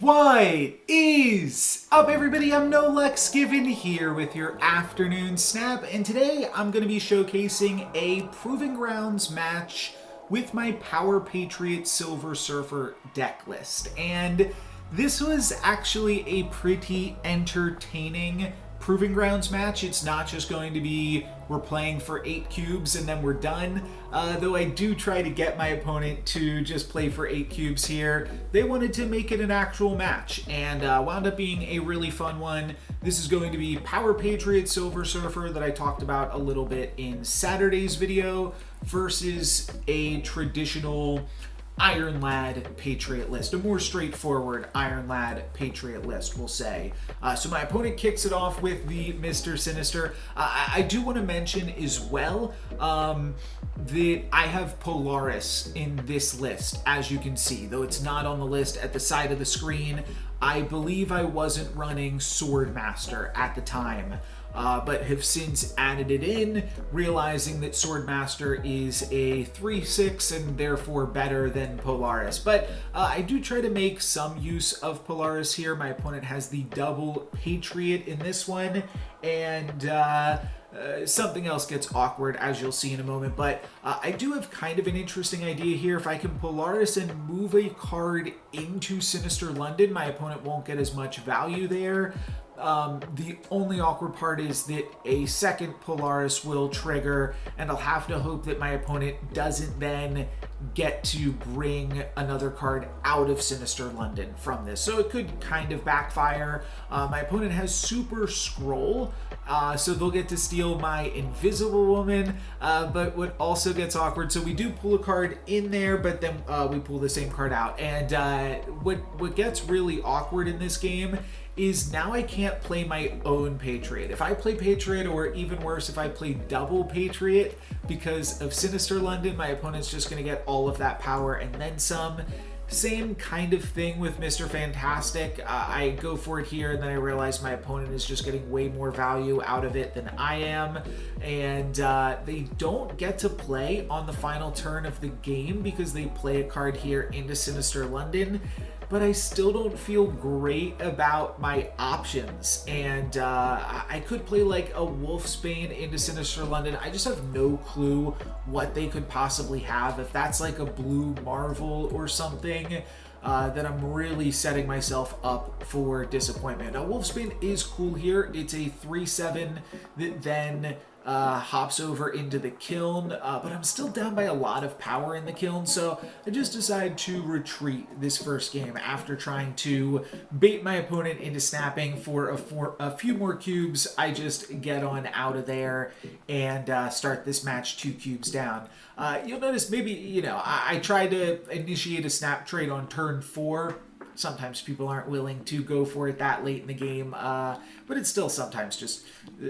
What is up, everybody? I'm No Lex Given here with your afternoon snap, and today I'm going to be showcasing a Proving Grounds match with my Power Patriot Silver Surfer deck list. And this was actually a pretty entertaining Proving Grounds match. It's not just going to be we're playing for 8 cubes and then we're done. Though I do try to get my opponent to just play for 8 cubes here. They wanted to make it an actual match and wound up being a really fun one. This is going to be Power Patriot Silver Surfer that I talked about a little bit in Saturday's video versus a traditional Iron Lad Patriot list, a more straightforward Iron Lad Patriot list, we'll say. So my opponent kicks it off with the Mr. Sinister. I do want to mention as well that I have Polaris in this list, as you can see, though it's not on the list at the side of the screen. I believe I wasn't running Swordmaster at the time. But have since added it in, realizing that Swordmaster is a 3/6 and therefore better than Polaris. But I do try to make some use of Polaris here. My opponent has the double Patriot in this one, and something else gets awkward, as you'll see in a moment. But I do have kind of an interesting idea here. If I can Polaris and move a card into Sinister London, my opponent won't get as much value there. The only awkward part is that a second Polaris will trigger, and I'll have to hope that my opponent doesn't then get to bring another card out of Sinister London from this. So it could kind of backfire. My opponent has Super Scroll, so they'll get to steal my Invisible Woman, but what also gets awkward, so we do pull a card in there, but then we pull the same card out. And what gets really awkward in this game is now I can't play my own Patriot. If I play Patriot, or even worse, if I play double Patriot because of Sinister London, my opponent's just going to get all of that power and then some. Same kind of thing with Mr. Fantastic. I go for it here, and then I realize my opponent is just getting way more value out of it than I am. And they don't get to play on the final turn of the game because they play a card here into Sinister London. But I still don't feel great about my options. And I could play like a Wolfsbane into Sinister London. I just have no clue what they could possibly have. If that's like a blue Marvel or something, then I'm really setting myself up for disappointment. Now, Wolfsbane is cool here. It's a 3/7 that then hops over into the kiln, but I'm still down by a lot of power in the kiln, so I just decide to retreat this first game after trying to bait my opponent into snapping for a few more cubes. I just get on out of there and start this match 2 cubes down. You'll notice maybe, I try to initiate a snap trade on turn 4. Sometimes people aren't willing to go for it that late in the game, but it's still sometimes just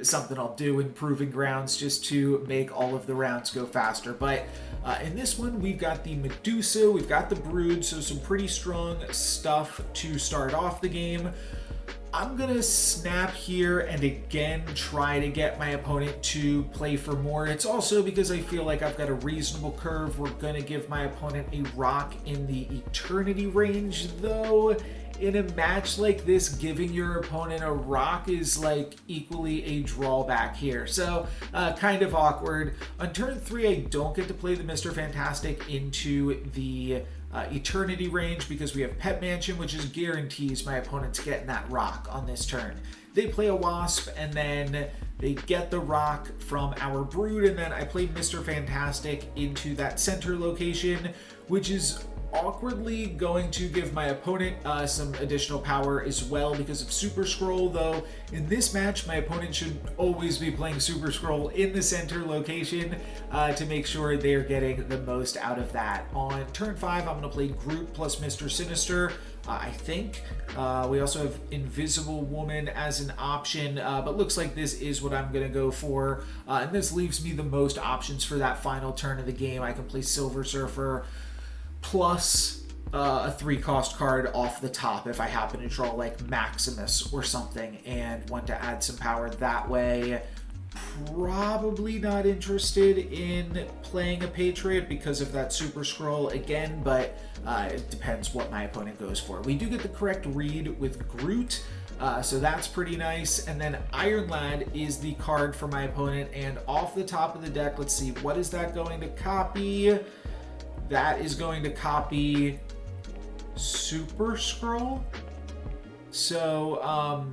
something I'll do in Proving Grounds just to make all of the rounds go faster. But in this one, we've got the Medusa, we've got the Brood, so some pretty strong stuff to start off the game. I'm going to snap here and again try to get my opponent to play for more. It's also because I feel like I've got a reasonable curve. We're going to give my opponent a rock in the Eternity range, though. In a match like this, giving your opponent a rock is like equally a drawback here. So kind of awkward. On turn 3, I don't get to play the Mr. Fantastic into the Eternity range because we have Pet Mansion, which is guarantees my opponent's getting that rock on this turn. They play a Wasp, and then they get the rock from our Brood, and then I play Mr. Fantastic into that center location, which is awkwardly going to give my opponent some additional power as well because of Super Scroll, though in this match my opponent should always be playing Super Scroll in the center location to make sure they're getting the most out of that. On turn 5, I'm going to play Groot plus Mr. Sinister. I think we also have Invisible Woman as an option, but looks like this is what I'm going to go for, and this leaves me the most options for that final turn of the game. I can play Silver Surfer plus a 3-cost card off the top if I happen to draw like Maximus or something and want to add some power that way. probably not interested in playing a Patriot because of that Super Scroll again, but it depends what my opponent goes for. We do get the correct read with Groot, so that's pretty nice. And then Iron Lad is the card for my opponent, and off the top of the deck, let's see, what is that going to copy? That is going to copy Super Scroll. So,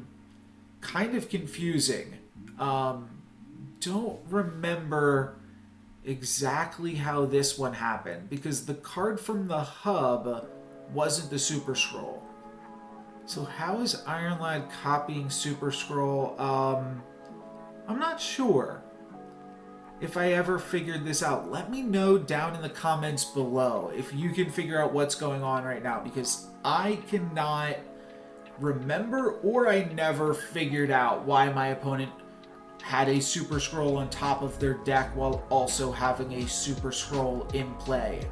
kind of confusing. Don't remember exactly how this one happened because the card from the hub wasn't the Super Scroll. So how is Iron Lad copying Super Scroll? I'm not sure if I ever figured this out. Let me know down in the comments below if you can figure out what's going on right now, because I cannot remember, or I never figured out why my opponent had a Super Scroll on top of their deck while also having a Super Scroll in play.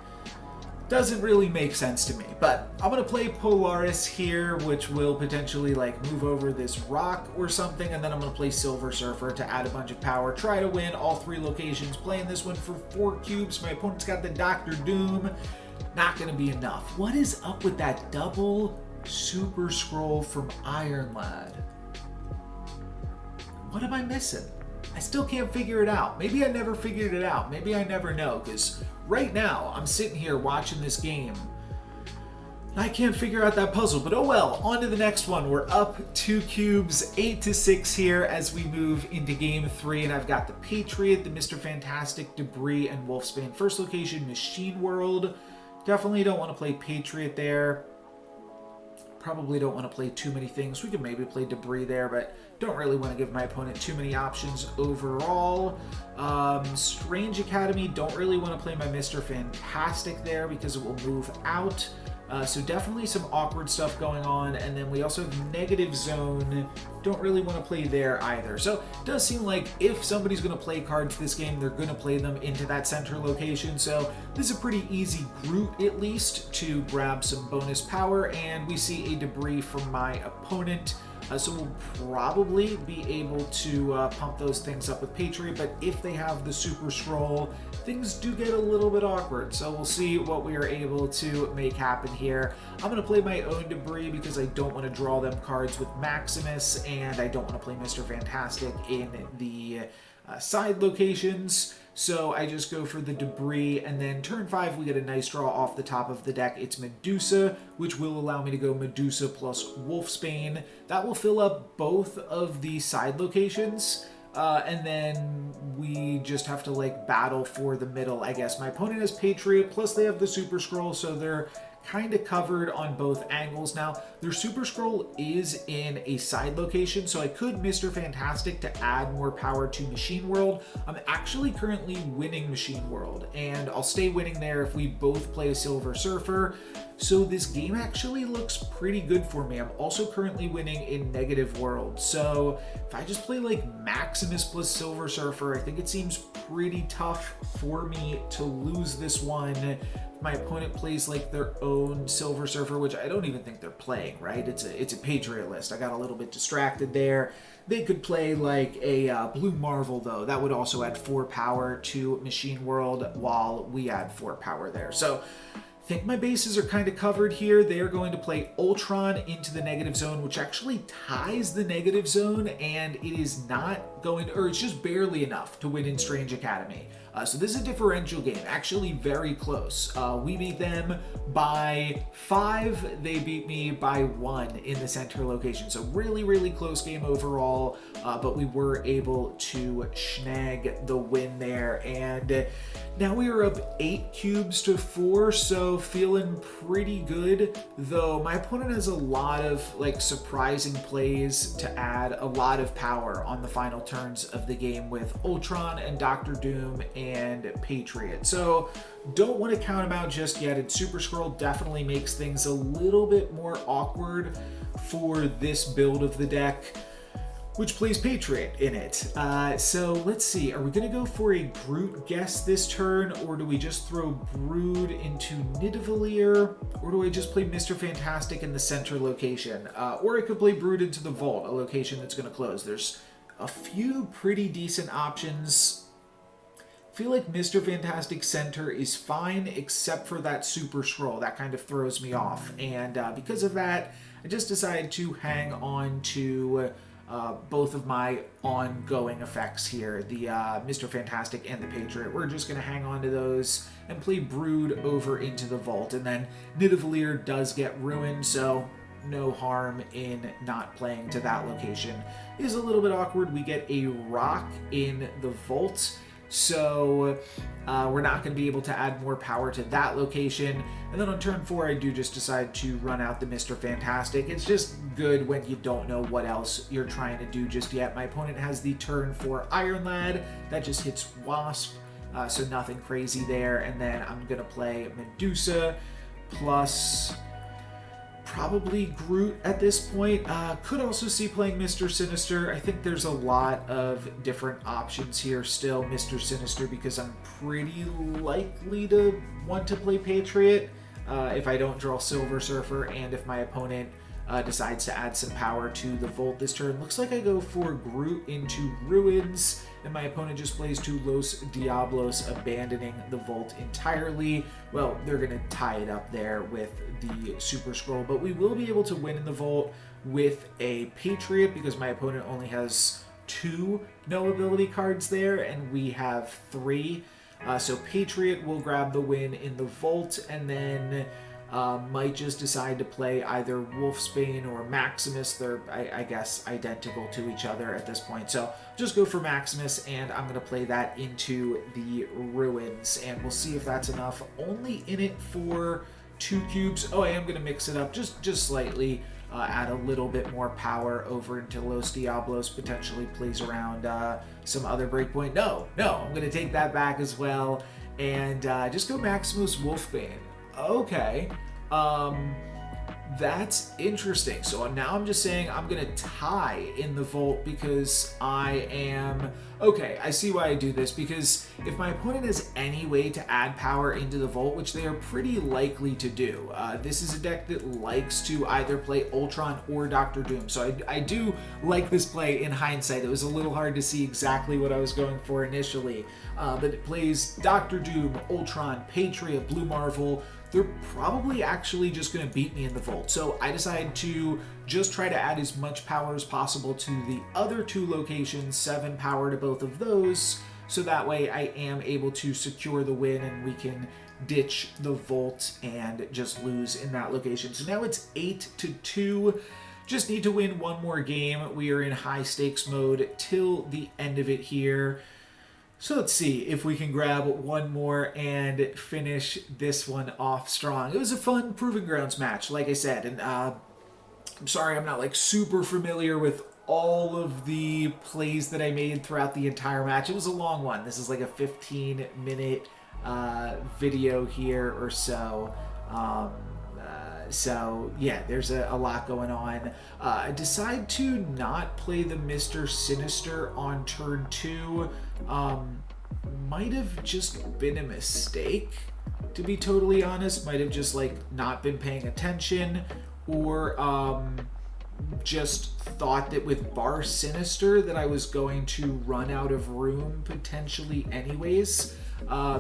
Doesn't really make sense to me, but I'm gonna play Polaris here, which will potentially like move over this rock or something, and then I'm gonna play Silver Surfer to add a bunch of power, try to win all 3 locations, playing this one for 4 cubes. My opponent's got the Doctor Doom. Not gonna be enough. What is up with that double Super Scroll from Iron Lad? What am I missing? I still can't figure it out. Maybe I never figured it out. Maybe I never know, because right now I'm sitting here watching this game and I can't figure out that puzzle. But oh well, on to the next one. We're up 2 cubes, 8-6 here as we move into game 3, and I've got the Patriot, the Mr. Fantastic, Debris, and Wolfsbane. First location, Machine World. Definitely don't want to play Patriot there. Probably don't want to play too many things. We could maybe play Debris there, but don't really want to give my opponent too many options overall. Strange Academy, don't really want to play my Mr. Fantastic there because it will move out. So definitely some awkward stuff going on. And then we also have Negative Zone. Don't really want to play there either. So it does seem like if somebody's going to play cards this game, they're going to play them into that center location. So this is a pretty easy Groot, at least, to grab some bonus power. And we see a Debris from my opponent. So we'll probably be able to pump those things up with Patriot, but if they have the Super Scroll, things do get a little bit awkward. So we'll see what we are able to make happen here. I'm going to play my own Debris because I don't want to draw them cards with Maximus, and I don't want to play Mr. Fantastic in the side locations. So I just go for the Debris, and then turn 5 we get a nice draw off the top of the deck. It's Medusa, which will allow me to go Medusa plus Wolfsbane. That will fill up both of the side locations, and then we just have to like battle for the middle, I guess. My opponent has Patriot, plus they have the Super Scroll, so they're kind of covered on both angles. Now, their Super Scroll is in a side location, so I could Mr. Fantastic to add more power to Machine World. I'm actually currently winning Machine World, and I'll stay winning there if we both play a Silver Surfer. So this game actually looks pretty good for me. I'm also currently winning in Negative World. So if I just play like Maximus plus Silver Surfer, I think it seems pretty tough for me to lose this one. My opponent plays like their own Silver Surfer, which I don't even think they're playing, right? It's a Patriot list. I got a little bit distracted there. They could play like a Blue Marvel, though. That would also add 4 power to Machine World while we add 4 power there. So I think my bases are kind of covered here. They are going to play Ultron into the Negative Zone, which actually ties the Negative Zone, and it is not going to, or it's just barely enough to win in Strange Academy. So this is a differential game, actually very close. We beat them by 5, they beat me by 1 in the center location. So really, really close game overall, but we were able to snag the win there. And now we are up 8 cubes to 4, so feeling pretty good, though my opponent has a lot of like surprising plays to add a lot of power on the final turns of the game with Ultron and Doctor Doom and Patriot. So don't want to count him out just yet, and Super Scroll definitely makes things a little bit more awkward for this build of the deck, which plays Patriot in it. So let's see, are we going to go for a Groot guess this turn, or do we just throw Brood into Nidavellir, or do I just play Mr. Fantastic in the center location? Or I could play Brood into the Vault, a location that's going to close. There's a few pretty decent options. I feel like Mr. Fantastic Center is fine, except for that Super Scroll. That kind of throws me off. And because of that, I just decided to hang on to both of my ongoing effects here, the Mr. Fantastic and the Patriot. We're just going to hang on to those and play Brood over into the Vault. And then Nidavellir does get ruined, so no harm in not playing to that location. It is a little bit awkward. We get a rock in the Vault, so we're not going to be able to add more power to that location. And then on turn 4, I do just decide to run out the Mr. Fantastic. It's just good when you don't know what else you're trying to do just yet. My opponent has the turn 4 Iron Lad. That just hits Wasp, so nothing crazy there. And then I'm going to play Medusa plus probably Groot at this point. Could also see playing Mr. Sinister. I think there's a lot of different options here still. Mr. Sinister, because I'm pretty likely to want to play Patriot if I don't draw Silver Surfer, and if my opponent decides to add some power to the Volt this turn. Looks like I go for Groot into Ruins, and my opponent just plays to Los Diablos, abandoning the Volt entirely. Well, they're going to tie it up there with the Super Scroll, but we will be able to win in the Volt with a Patriot because my opponent only has 2 no ability cards there, and we have 3. So Patriot will grab the win in the Volt, and then might just decide to play either Wolfsbane or Maximus. They're, I guess, identical to each other at this point. So just go for Maximus, and I'm going to play that into the Ruins, and we'll see if that's enough. Only in it for 2 cubes. Oh, I am going to mix it up just slightly. Add a little bit more power over into Los Diablos, potentially plays around some other breakpoint. No, I'm going to take that back as well, and just go Maximus Wolfbane. Okay, that's interesting. So now I'm just saying I'm going to tie in the Volt because I am... Okay, I see why I do this, because if my opponent has any way to add power into the Volt, which they are pretty likely to do, this is a deck that likes to either play Ultron or Dr. Doom. So I do like this play in hindsight. It was a little hard to see exactly what I was going for initially, but it plays Dr. Doom, Ultron, Patriot, Blue Marvel. They're probably actually just going to beat me in the Volt. So I decided to just try to add as much power as possible to the other 2 locations, 7 power to both of those, so that way I am able to secure the win and we can ditch the Volt and just lose in that location. So now it's 8-2. Just need to win one more game. We are in high stakes mode till the end of it here. So let's see if we can grab one more and finish this one off strong. It was a fun Proving Grounds match, like I said, and I'm sorry I'm not like super familiar with all of the plays that I made throughout the entire match. It was a long one. This is like a 15-minute video here or so. So yeah, there's a lot going on. I decide to not play the Mr. Sinister on turn 2. Might have just been a mistake, to be totally honest. Might have just like not been paying attention, or just thought that with Bar Sinister that I was going to run out of room potentially anyways,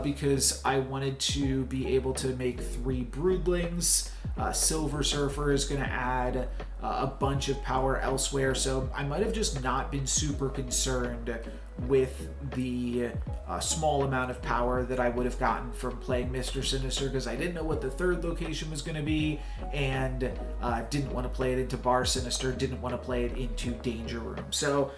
because I wanted to be able to make 3 Broodlings. Silver Surfer is going to add a bunch of power elsewhere, so I might have just not been super concerned with the small amount of power that I would have gotten from playing Mr. Sinister, because I didn't know what the 3rd location was going to be, and didn't want to play it into Bar Sinister, didn't want to play it into Danger Room. So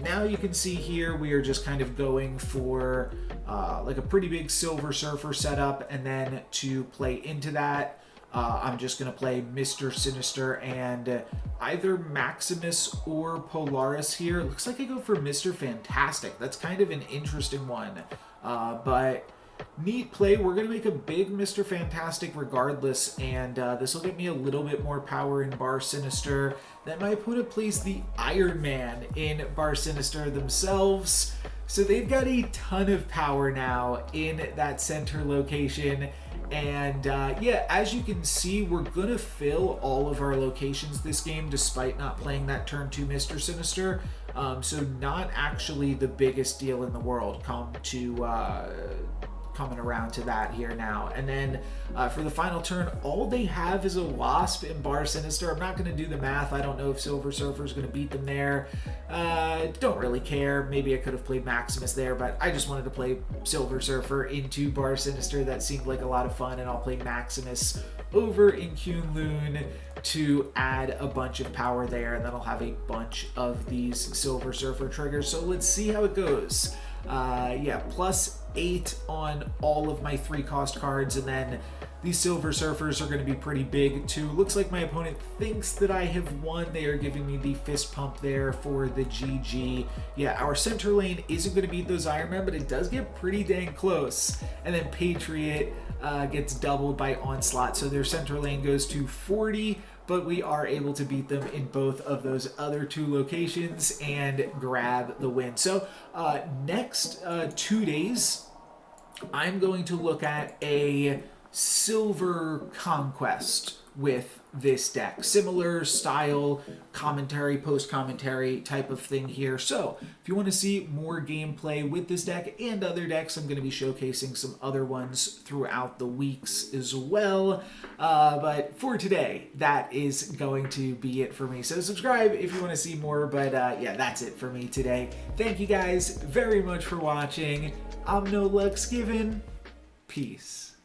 now you can see here we are just kind of going for like a pretty big Silver Surfer setup, and then to play into that, I'm just going to play Mr. Sinister and either Maximus or Polaris here. It looks like I go for Mr. Fantastic. That's kind of an interesting one, but neat play. We're going to make a big Mr. Fantastic regardless, and this will get me a little bit more power in Bar Sinister. Then my opponent plays the Iron Man in Bar Sinister themselves. So they've got a ton of power now in that center location, And yeah, as you can see, we're gonna fill all of our locations this game despite not playing that turn 2 Mr. Sinister. So not actually the biggest deal in the world coming around to that here now. And then for the final turn, all they have is a Wasp and Bar Sinister. I'm not going to do the math. I don't know if Silver Surfer is going to beat them there. Don't really care. Maybe I could have played Maximus there, but I just wanted to play Silver Surfer into Bar Sinister. That seemed like a lot of fun, and I'll play Maximus over in Kunlun to add a bunch of power there, and then I'll have a bunch of these Silver Surfer triggers. So let's see how it goes. Yeah, +8 on all of my 3-cost cards, and then these Silver Surfers are going to be pretty big too. Looks like my opponent thinks that I have won. They are giving me the fist pump there for the GG. Yeah, our center lane isn't going to beat those Iron Men, but it does get pretty dang close. And then Patriot gets doubled by Onslaught, so their center lane goes to 40, but we are able to beat them in both of those other 2 locations and grab the win. So next 2 days, I'm going to look at a Silver Conquest with this deck. Similar style, commentary, post-commentary type of thing here. So if you want to see more gameplay with this deck and other decks, I'm going to be showcasing some other ones throughout the weeks as well. But for today, that is going to be it for me. So subscribe if you want to see more. But yeah, that's it for me today. Thank you guys very much for watching. I'm No Lux Given. Peace.